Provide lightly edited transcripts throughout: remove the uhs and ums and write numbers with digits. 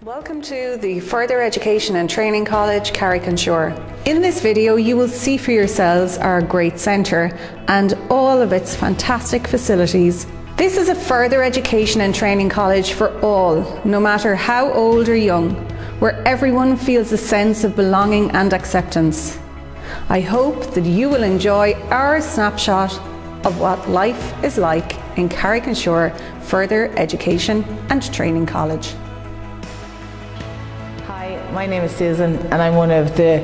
Welcome to the Further Education and Training College, Carrick-on-Shore. In this video you will see for yourselves our great centre and all of its fantastic facilities. This is a further education and training college for all, no matter how old or young, where everyone feels a sense of belonging and acceptance. I hope that you will enjoy our snapshot of what life is like in Carrick-on-Shore Further Education and Training College. My name is Susan and I'm one of the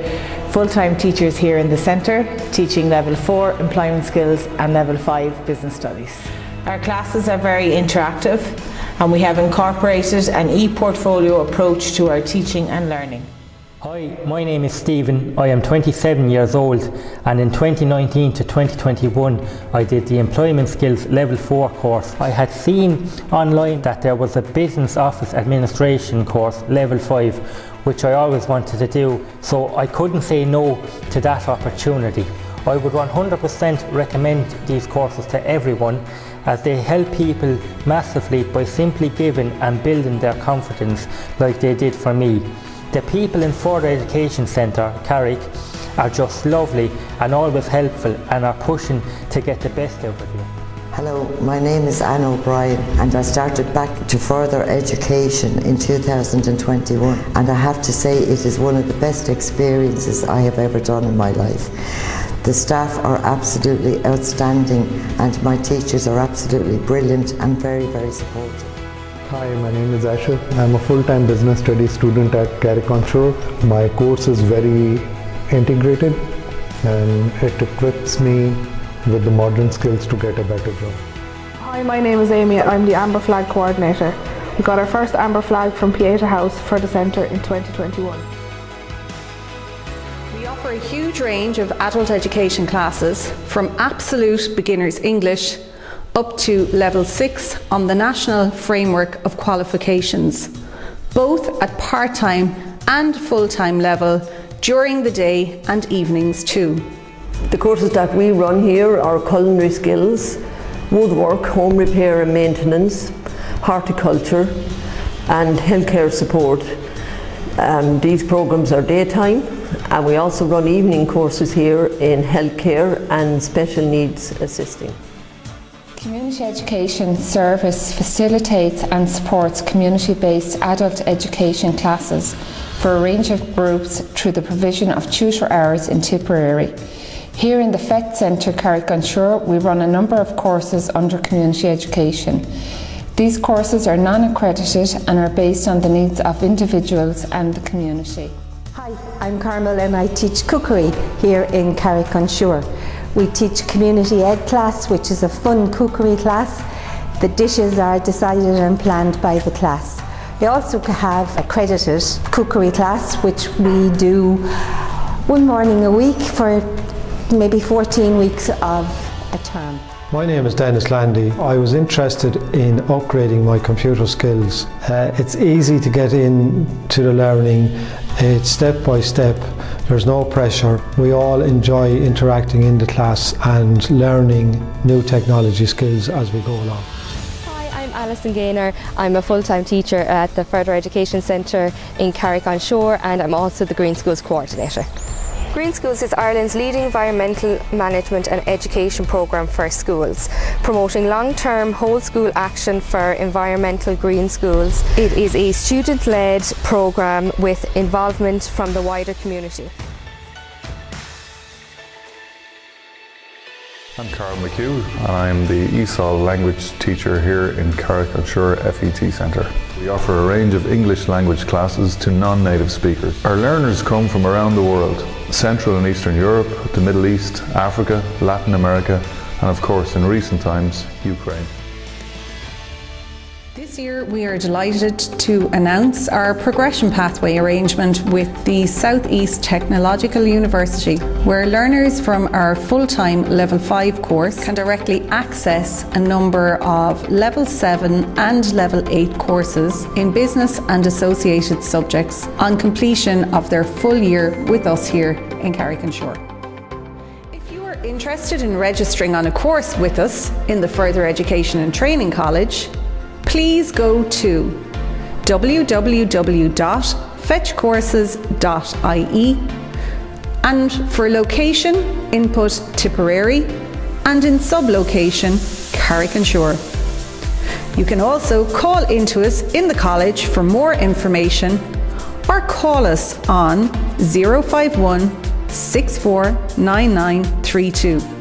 full-time teachers here in the centre, teaching Level 4 Employment Skills and Level 5 Business Studies. Our classes are very interactive and we have incorporated an e-portfolio approach to our teaching and learning. Hi, my name is Stephen. I am 27 years old and in 2019 to 2021 I did the Employment Skills Level 4 course. I had seen online that there was a Business Office Administration course, Level 5, which I always wanted to do, so I couldn't say no to that opportunity. I would 100% recommend these courses to everyone, as they help people massively by simply giving and building their confidence like they did for me. The people in Further Education Centre, Carrick, are just lovely and always helpful and are pushing to get the best out of you. Hello, my name is Anne O'Brien and I started back to Further Education in 2021, and I have to say it is one of the best experiences I have ever done in my life. The staff are absolutely outstanding and my teachers are absolutely brilliant and very, very supportive. Hi, my name is Asher. I'm a full-time business studies student at Carrick-on-Shore. My course is very integrated and it equips me with the modern skills to get a better job. Hi, my name is Amy. I'm the Amber Flag Coordinator. We got our first Amber Flag from Pieta House for the centre in 2021. We offer a huge range of adult education classes, from absolute beginners English up to Level 6 on the National Framework of Qualifications, both at part-time and full-time level during the day and evenings too. The courses that we run here are culinary skills, woodwork, home repair and maintenance, horticulture and healthcare support. These programs are daytime, and we also run evening courses here in healthcare and special needs assisting. Community Education Service facilitates and supports community-based adult education classes for a range of groups through the provision of tutor hours in Tipperary. Here in the FET Centre, Carrick-on-Shore, we run a number of courses under community education. These courses are non-accredited and are based on the needs of individuals and the community. Hi, I'm Carmel and I teach cookery here in Carrick-on-Shore. We teach community ed class, which is a fun cookery class. The dishes are decided and planned by the class. We also have accredited cookery class, which we do one morning a week for maybe 14 weeks of a term. My name is Dennis Landy. I was interested in upgrading my computer skills. It's easy to get into the learning. It's step by step. There's no pressure. We all enjoy interacting in the class and learning new technology skills as we go along. Hi, I'm Alison Gaynor. I'm a full-time teacher at the Further Education Centre in Carrick-on-Shore, and I'm also the Green Schools Coordinator. Green Schools is Ireland's leading environmental management and education programme for schools, promoting long-term whole school action for environmental green schools. It is a student-led programme with involvement from the wider community. I'm Carl McHugh and I'm the ESOL language teacher here in Carrick-on-Shore FET Centre. We offer a range of English language classes to non-native speakers. Our learners come from around the world: Central and Eastern Europe, the Middle East, Africa, Latin America, and of course in recent times, Ukraine. This year we are delighted to announce our progression pathway arrangement with the South East Technological University, where learners from our full-time Level 5 course can directly access a number of Level 7 and Level 8 courses in business and associated subjects on completion of their full year with us here in Carrick-on-Shore. If you are interested in registering on a course with us in the Further Education and Training College, please go to www.fetchcourses.ie, and for location, input Tipperary, and in sub-location, Carrick-on-Suir. You can also call into us in the college for more information, or call us on 051 649932.